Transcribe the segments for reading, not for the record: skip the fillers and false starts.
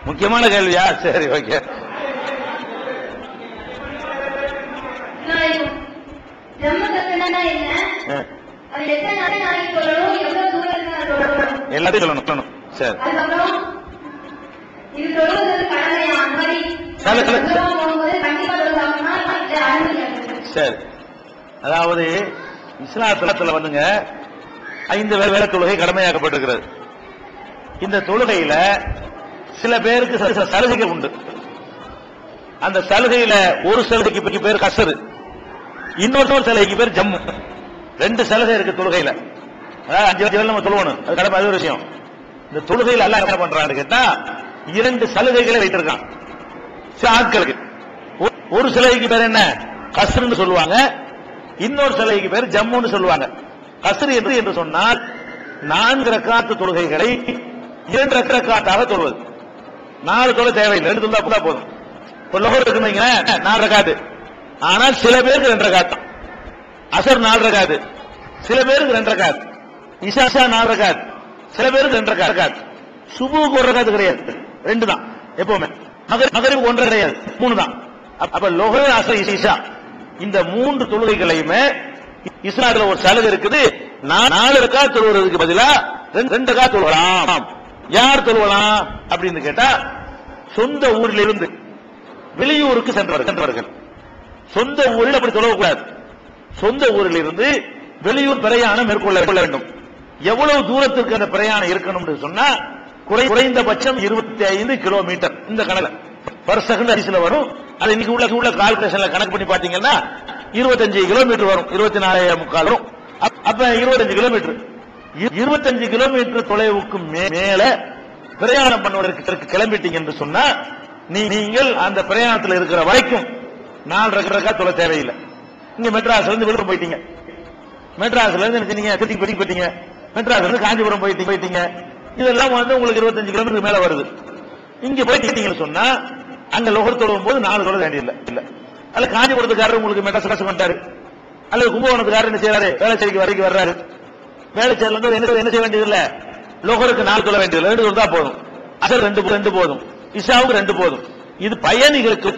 முக்கியமான கேள்வியா? சரி, ஓகே. எல்லாத்தையும் சொல்லணும். சரி, சரி. அதாவது இஸ்லாத்துல வந்துங்க 5 வேளை தொழுகை கடமையாக்கப்பட்டிருக்கிறது. இந்த தொழுகையில சில பேருக்கு சில சலுகைகள் உண்டு. அந்த சலுகையில ஒரு சலுகைக்கு பேர் கசரு, இன்னொரு சலுகைக்கு பேர் ஜம்மு. 2 சலுகை இருக்கு தொழுகையில. 5 வேளை நம்ம தொழுவணும், அது கடமை. அது ஒரு விஷயம். இந்த தொழுகையில் அல்லாஹ் என்ன பண்றான்னு கேட்டா 2 சலுகைகளை வைத்திருக்கான் ஆட்களுக்கு. ஒரு சலுகைக்கு பேர் என்ன? கஸ்ருன்னு சொல்லுவாங்க. இன்னொரு சலுகைக்கு பேர் ஜம்முன்னு சொல்லுவாங்க. கஸ்ரு என்று சொன்னால் 4 ரக்காத்து தொழுகைகளை 2 ரக்காத்தாக தொழுவது. 4 தொழ தேவையில்லை, 2 தொழுதா போதும். ஒரு லோகர் இருக்குங்க 4 ரக்காத்து, ஆனால் சில பேருக்கு 2 ரக்காத்து. அசர் 4 ரக்காத்து, சில பேருக்கு 2 ரக்காத்து. இஷா 4 ரக்காத்து, சில பேருக்கு 2 ரக்காத்து. சுபுக்கு 1 ரக்காத்து கிடையாது, 2 தான் எப்பவுமே. மகரிபுக்கு 1 கிடையாது, 3 தான். அப்ப லோகர், அசர், இஷா இந்த 3 தொழுகைகளையுமே இஸ்லாத்துல ஒரு சலுகை இருக்குது. 4 ரக்காத் தொழுவதற்கு பதிலா 2 ரக்காத் தொழுவலாம். யார் தொழுவலாம் அப்படின்னு கேட்டா சொந்த ஊரில் இருந்து வெளியூருக்கு சென்றவர்கள். சொந்த ஊரில் அப்படி தொழக்கூடாது. சொந்த ஊரில் இருந்து வெளியூர் பிரயாணம் மேற்கொள்ள வேண்டும். எவ்வளவு தூரத்திற்கு அந்த பிரயாணம் இருக்கணும் சொன்னா குறைந்தபட்சம் 25 கிலோமீட்டர். இந்த கணக்கு பர் செகண்ட் அரிசில வரும். அது இன்னைக்கு உள்ள கால்குலேஷன்ல கணக்கு பண்ணி பாத்தீங்கன்னா 25 கிலோமீட்டர் வரும், 24.25 வரும். அப்ப 25 கிலோமீட்டர், 25 கிலோமீட்டர் தொலைவுக்கு மேல பிரயாணம் பண்ணுவதற்கு கிளம்பிட்டீங்க என்று சொன்னா நீங்கள் அந்த பிரயாணத்தில் இருக்கிற வரைக்கும் 4 ரக்காத் தொழ தேவையில்லை. இங்க மெட்ராஸ்ல இருந்து விழுப்புரம் போயிட்டீங்க, மெட்ராஸ்ல இருந்து திருச்சி போயிட்டீங்க, மெட்ராஸ்ல இருந்து காஞ்சிபுரம் போயிட்டீங்க. இதெல்லாம் உங்களுக்கு 25 கிலோமீட்டர் மேல வருது. இங்க போயிட்டீங்கன்னு சொன்னா அங்க லோகர் தொழுவும் போது 4 தொழ வேண்டியதில்லை. இல்ல அல்ல காஞ்சிபுரத்துக்காரர் உங்களுக்கு மெட்ராஸ் வந்துட்டாரு, அல்லது கும்பகோணத்துக்காரர் என்ன செய்யறாரு, வேளச்சேரிக்கு வரைக்கும் வர்றாரு. வேளச்சேரியில இருந்து என்ன செய்ய வேண்டியதில்லை, லோகருக்கு 4 தொழ வேண்டியதில்லை, 2 தொழுதா போதும். அசர் 2 போதும், இஷாவுக்கு 2 போதும். இது பயணிகளுக்கு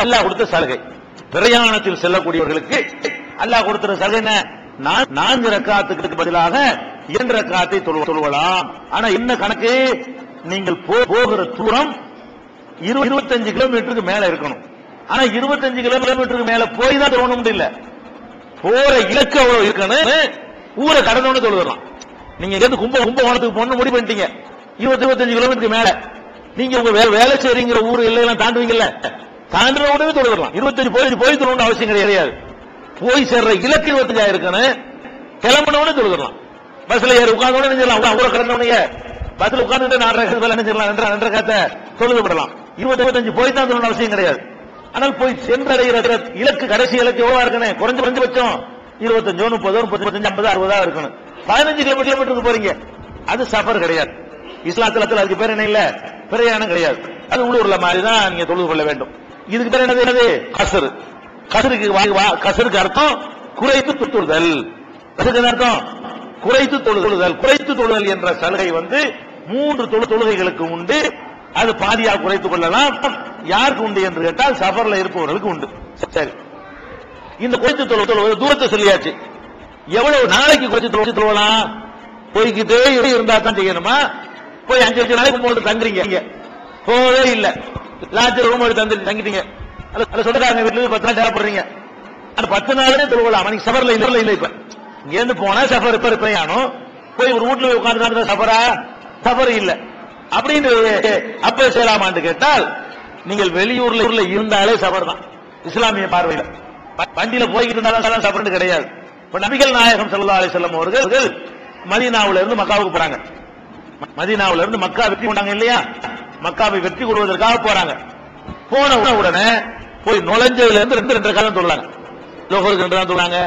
அல்லாஹ் கொடுத்த சலுகை. பிரயாணத்தில் செல்லக்கூடியவர்களுக்கு அல்லாஹ் கொடுத்த சலுகை என்ன? 4 ரக்காத்துக்கு பதிலாக 2 ரக்காத்தை தொழுவலாம். ஆனா என்ன கணக்கு? நீங்கள் போகிற தூரம் 25 கிலோமீட்டருக்கு மேல இருக்கணும். ஆனா 25 கிலோமீட்டருக்கு மேல போய் தான் தொழணும் முடியல, போற இலக்கு அவ்வளவு இருக்கணும். ஊரை கடந்தோன்னு தொழுதலாம். நீங்க இருந்து கும்பகோணத்துக்கு போன முடிவு பண்ணிட்டீங்க, 25 கிலோமீட்டருக்கு மேல நீங்க உங்க வேலை செய்றீங்கிற ஊர் எல்லாம் தாண்டுவீங்கல்ல, தாண்டுற உடனே தொழுதலாம். 25 போய் தொழணும் அவசியம் கிடையாது. போய் சேர்ற இலக்கு 25 இருக்கணும். கிளம்பினோட தொழுதலாம். பஸ்ல ஏறி உட்கார்ந்தோட நினைச்சிடலாம், ஊரை கடந்தோடனே பஸ்ல உட்கார்ந்து 4 ரக்காத் நினைச்சிடலாம், 2 ரக்காத்தை தொழுது விடலாம். 25 போய் தான் தொழணும் அவசியம் கிடையாது. ஆனால் போய் சென்றடைகிற இலக்கு, கடைசி இலக்கு எவ்வளவு இருக்கணும்? குறைஞ்சபட்சம் 25, 30, 35, 50, 60 இருக்கணும். 15 கிலோமீட்டருக்கு போறீங்க, அது சஃபர் கிடையாது. இஸ்லாத்துல அதுக்கு பேர் என்ன இல்ல, பிரயாணம் கிடையாது. அது உள்ளூர்ல மாதிரி தான் நீங்க தொழுது கொள்ள வேண்டும். இதுக்கு பேர் என்னது? கசரு. கசருக்கு அர்த்தம் குறைத்து தொழுதல். கசருக்கு அர்த்தம் குறைத்து தொழுதல். குறைத்து தொழுதல் என்ற சலுகை 3 தொழுகைகளுக்கு உண்டு. அது பாதியா குறைத்துக் கொள்ளலாம். யாருக்கு உண்டு என்று கேட்டால் சஃபர்ல இருப்பவர்களுக்கு உண்டு. சரி, இந்த குறைத்து தொழுவது தூரத்தை சொல்லியாச்சு. எவ்வளவு நாளைக்கு குறைத்து தொழலாம்? போய்கிட்டே இருந்தா தான் செய்யணுமா? போய் 5 நாளைக்கு போட்டு தங்குறீங்க, போவே இல்ல, லாட்ஜ் ரூம் எடுத்து தங்கிட்டீங்க, சொந்தக்காரங்க வீட்டுல 10 நாள் தேவைப்படுறீங்க, அந்த 10 நாளே தொழுவலாம். நீங்க சஃபர்ல இல்ல. இப்ப இங்க இருந்து போனா சஃபர் பிரயாணம், போய் ஒரு வீட்டுல உட்கார்ந்து சஃபரா? சஃபர் இல்ல. அப்படின்னு அப்ப செய்யலாமான்னு கேட்டால் நீங்கள் வெளியூர்ல இருந்தாலே சஃபர் தான் இஸ்லாமிய பார்வையில. வண்டியில போய்கிட்டு இருந்தாலும் சஃபர் கிடையாது. இப்ப நபிகள் நாயகம் ஸல்லல்லாஹு அலைஹி வஸல்லம் அவர்கள் மதீனாவுல இருந்து மக்காவுக்கு போறாங்க. மதீனாவுல இருந்து மக்கா வெற்றி கொண்டாங்க இல்லையா? மக்காவை வெற்றி கொள்வதற்காக போறாங்க. போன உடனே போய் நுழைஞ்சதுல இருந்து 2 ரக்காத் தொழுறாங்க. லோகருக்கு 2 தான் தொழுறாங்க,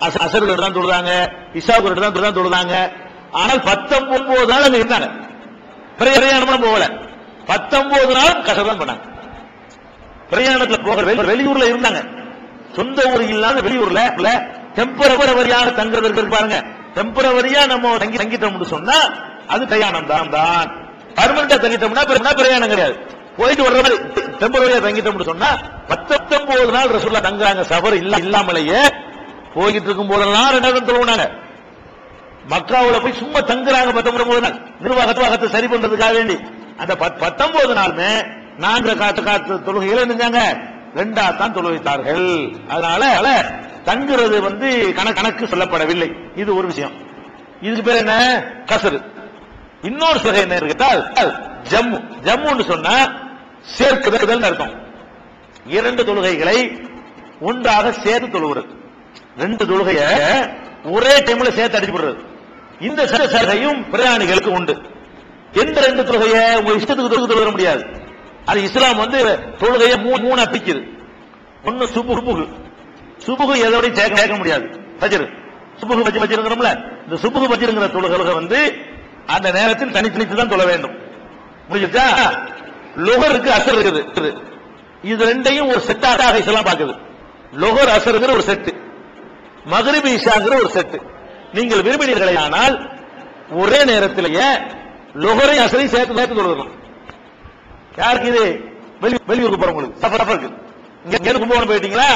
அசருக்கு 2 தான் தொழுறாங்க, இஷாவுக்கு 2 தான் தொழுறாங்க. ஆனால் 19 நாள் அங்க இருந்தாங்க, பிரயாணம் போகல. 19 நாள் கஷ்டம் பண்ணாங்க. பிரயாணத்துல போக வெளியூர்ல இருந்தாங்க, சொந்த ஊர் இல்லாத வெளியூர்ல டெம்பரவரியாக தங்குறது பாருங்க. டெம்பரவரியா நம்ம தங்கிட்டோம்னு சொன்னா அது பிரயாணம் தான். பர்மனண்டா தங்கிட்டோம்னா பிரயாணம் கிடையாது. போயிட்டு வர்ற மாதிரி டெம்பரவரியா தங்கிட்டோம்னு சொன்னா 19 நாள் ரசூலுல்லாஹ் தங்குறாங்க. சஃபர் இல்லாமலேயே போயிட்டு இருக்கும் போதெல்லாம் 2 நாள் தொழுவுனாங்க. மக்காவுல போய் சும்மா தங்குறாங்க 19 நாள் நிர்வாகத்தை சரி பண்றதுக்காக வேண்டி. அந்த 19 நாளுமே 4 ரக்காத்து தொழுகைகளை செஞ்சாங்க, 2 தான் தொழு வைத்தார்கள். அதனால தங்குறது கணக்கு சொல்லப்படவில்லை. இது ஒரு விஷயம். இதுக்கு பேர் என்ன? கஸ்ர். இன்னொரு வகை என்ன கேட்டால் ஜம்மு. ஜம்முன்னு சொன்னா சேர்க்குதல் அர்த்தம். 2 தொழுகைகளை ஒன்றாக சேர்த்து தொழுகிறது. 2 தொழுகைய ஒரே டைம்ல சேர்த்து அடிச்சு போடுறது. இந்த சலுகையும் பிரயாணிகளுக்கு உண்டு. எந்த 2 தொழுகைய உங்க இஷ்டத்துக்கு தொழுக முடியாது. அது இஸ்லாம் தொழுகைய 3 பிரிக்குது. ஒன்னு சுபுகு எதோடையும் சேர்க்க முடியாது. ஃபஜ்ர் சுபுகு வச்சிருக்கிறோம்ல, இந்த சுபுகு வச்சிருக்கிற தொழுகை அந்த நேரத்தில் தனித்து தான் தொழ வேண்டும். முடிஞ்சுச்சா? லொஹருக்கு அசர் இருக்குது. இது ரெண்டையும் ஒரு செட்டாக இஸ்லாம் பார்க்குது. லொஹர் அசருங்கிற ஒரு செட்டு, மக்ரிப் இஷாங்கிற ஒரு செட்டு. நீங்கள் விரும்பினீர்களே ஆனால் ஒரே நேரத்திலேயே லொஹரை அசரை சேர்த்து தொழுகலாம். யாருக்கு இது? வெளியூருக்கு போறவங்களுக்கு, சஃபருக்கு. இங்க கும்பகோணம் போயிட்டீங்களா,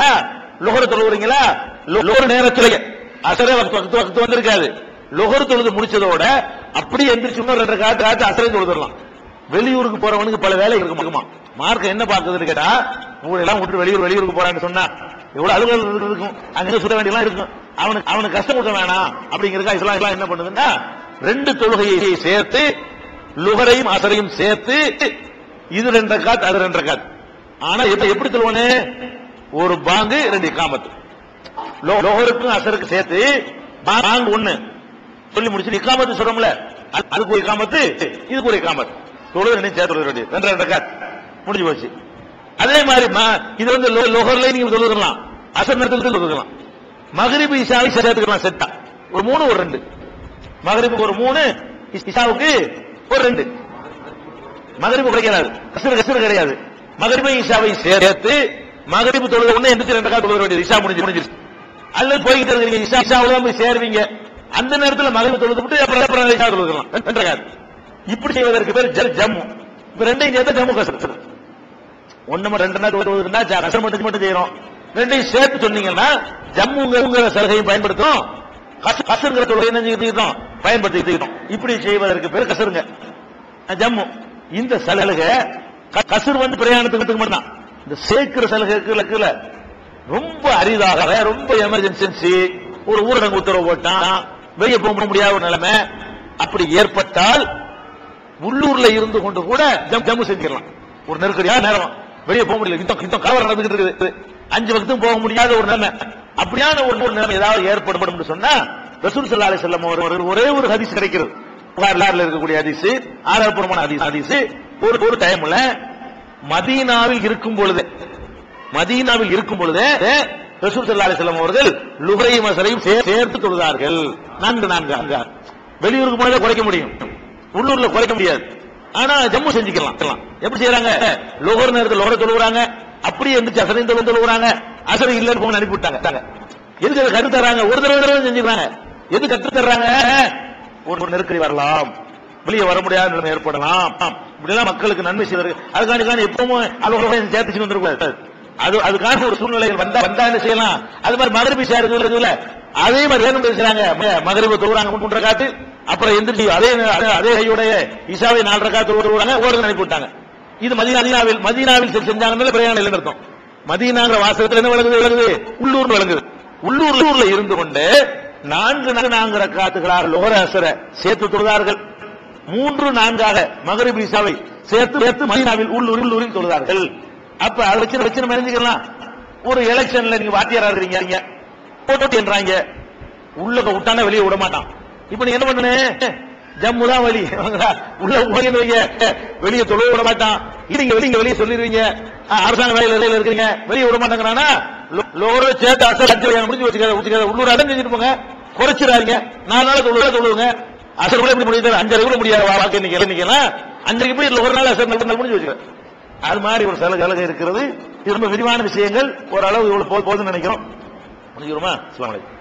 லொஹர் தொழுகிறீங்களா, லொஹர் நேரத்திலேயே அசரே வக்து வந்திருக்காது. லொஹர் தொழுது முடிச்சதோட அப்படியே எந்திரிச்சு 2 ரக்காத்து அசரை தொழுதரலாம். வெளியூருக்கு போறவனுக்கு பல வேலை இருக்குமா. மார்க்க என்ன பார்க்குதுன்னு கேட்டா, ஊரெல்லாம் விட்டு வெளியூருக்கு போறான்னு சொன்னா எவ்வளவு அலுவலகம் இருக்கும், அங்க சுட வேண்டியெல்லாம் இருக்கும். அவனுக்கு கஷ்டம் கொடுக்க வேணாம் அப்படிங்கிறதுக்கா இஸ்லாம் என்ன பண்ணுதுன்னா 2 தொழுகையை சேர்த்து லுஹரையும் அசரையும் சேர்த்து இது 2 ரக்காத் அது 2 ரக்காத். ஆனா எப்படி சொல்லுவானே, ஒரு பாங்கு 2 இக்காமத். லோஹருக்கும் அசருக்கு சேர்த்து பாங்கு 1 சொல்லி முடிச்சு இக்காமத்து சொல்றோம்ல, அதுக்கு ஒரு இக்காமத்து இதுக்கு ஒரு இக்காமத். தொழுது 2 சேர்த்து தொழுக வேண்டியது 2 ரக்காத் முடிஞ்சு போச்சு. அதே மாதிரி இது லோஹர்ல நீங்க தொழுகலாம், அசர் நேரத்தில் தொழுகலாம். மக்ரிப் இஷாவை சேர்த்துக்கலாம் செட்டா, ஒரு 3 ஒரு 2. மக்ரிபுக்கு ஒரு 3, இஷாவுக்கு ஒரு 2. மக்ரிபு கிடைக்காது, கஸ்ர் கிடையாது. மக்ரிபை இஷாவை சேர்த்து மக்ரிப் தொழுக ஒண்ணு எந்திரிச்சு 2 ரக்காத் தொழுக வேண்டியது. இஷா முடிஞ்சிருச்சு. அல்லது போய்கிட்டு இருக்கீங்க, இஷாவுல போய் சேருவீங்க, அந்த நேரத்தில் மக்ரிப் தொழுது விட்டு அப்புறம் இஷா தொழுகலாம் 2 ரக்காத். இப்படி செய்வதற்கு பேர் ஜம்மு. இப்ப 2 சேர்த்து ஜம்மு கஸ்ர். 1 2 தொழுதுன்னா கஸ்ர் மட்டும் செய்யறோம். 2 சேர்த்து சொன்னீங்கன்னா ஜம்முங்கிற சலுகையும் பயன்படுத்தும், கஸ்ருங்கிற தொழுகை என்ன செஞ்சுக்கிட்டோம் பயன்படுத்திக்கிட்டோம். இப்படி செய்வதற்கு பேர் கஸ்ருங்க ஜம்மு. இந்த சலுகை கஸ்ர் பிரயாணத்துக்கு மட்டும்தான். இந்த சேர்க்கிற சலுகைக்குள்ள ரொம்ப அரிதாக, ரொம்ப எமர்ஜென்சி, ஒரு ஊரடங்கு உத்தரவு போட்டான், வெளியே போக முடியாத ஒரு நிலைமை அப்படி ஏற்பட்டால் உள்ளூர்ல இருந்து கொண்டு கூட ஜம்மு செஞ்சிடலாம். ஒரு நெருக்கடியான நேரம், வெளியே போக முடியல, இன்னும் கலவரம் நடந்துகிட்டு இருக்குது, 5 வக்தும் போக முடியாத ஒரு நிலைமை, அப்படியான ஒரு நிலைமை ஏதாவது ஏற்படும் சொன்னா ரசூல் ஸல்லல்லாஹு அலைஹி வஸல்லம் ஒரே ஒரு ஹதீஸ் கிடைக்கிறது. புகாரில் இருக்கக்கூடிய ஹதீஸ், ஆதாரபூர்வமான ஹதீஸ். ஒரு டைம்ல மதீனாவில் இருக்கும் பொழுது ரசூல் ஸல்லல்லாஹு அலைஹி வஸல்லம் அவர்கள் லுஹரையும் அஸரையும் சேர்த்து தொழுதார்கள். 4 வெளியூருக்கு போனதை குறைக்க முடியும், உள்ளூர்ல குறைக்க முடியாது. ஆனா ஜம்மு செஞ்சுக்கலாம். எப்படி செய்யறாங்க? லுஹர் நேரத்தில் லுஹரை தொழுகிறாங்க, அப்படியே எந்திரிச்சு அசரையும் தொழுகிறாங்க. அசரை இல்லன்னு போங்க அனுப்பி விட்டாங்க. எதுக்கு அதை கற்று தர்றாங்க? ஒரு தடவை செஞ்சுக்கிறாங்க. எது கற்று தர்றாங்க? ஒரு நெருக்கடி வரலாம், வெளியே வர முடியாத நிலைமை ஏற்படலாம், இப்படிலாம் மக்களுக்கு நன்மை செய்வார்கள். அதுக்கான எப்பவும் அலுவலக சேர்த்து வந்துருக்கூடாது. அதுக்கான ஒரு சூழ்நிலைகள் வந்தா என்ன செய்யலாம்? அது மாதிரி மகரிப் இஷா இருக்குல்ல, அதே மாதிரி வேணும் பேசுறாங்க. மகரிப தொழுறாங்க 3 ரக்காத்து, அப்புறம் எந்திரிச்சு அதே கையுடைய இஷாவை 4 ரக்காத்து தொழுறாங்க, ஓடுறது அனுப்பி விட்டாங்க. இது மதீனாவில் செஞ்சாங்கன்னு பிரயாணம் இல்லை அர்த்தம். மதீனாங்கிற வாசகத்தில் என்ன விளங்குது? உள்ளூர் விளங்குது. உள்ளூர்ல இருந்து கொண்டு 4 ரக்காத்துகளாக லுஹர் அஸரை சேர்த்து தொழுதார்கள். 3-4 மகரிப் இஷாவை சேர்த்து மதீனாவில் உள்ளூரில் தொழுதார்கள். அப்ப அதை வச்சு நம்ம அறிஞ்சிக்கலாம். ஒரு எலெக்ஷன்ல நீங்க வாத்தியாரா இருக்கீங்க, போட்டு என்றாங்க, உள்ள விட்டானா வெளியே விட மாட்டான். இப்ப நீங்க என்ன பண்ணு? ஜம்மு தான் வழி, உள்ள வெளியே தொழுவ விட மாட்டான். நீங்க வெளியே சொல்லிடுவீங்க, அரசாங்க வேலையில இருக்கீங்க, வெளியே விட மாட்டாங்கிறானா லோர சேர்த்து அசர் முடிஞ்சு வச்சுக்காத, உள்ளூர் அடம் செஞ்சுட்டு போங்க, குறைச்சிடாதீங்க. 4 நாள் தொழுவுங்க. அசர் கூட எப்படி முடியாது? 5:30 கூட முடியாது. வாழ்க்கை நிக்கலாம் 5:30 போய் ஒரு நாள் அசர் முடிஞ்சு வச்சுக்கிறேன். அது மாதிரி ஒரு சலுகை இருக்கிறது. இது ரொம்ப விரிவான விஷயங்கள். ஓரளவு இவ்வளவு போதுன்னு நினைக்கிறோம். முடிஞ்சிருமா? அஸ்ஸலாமு அலைக்கும்.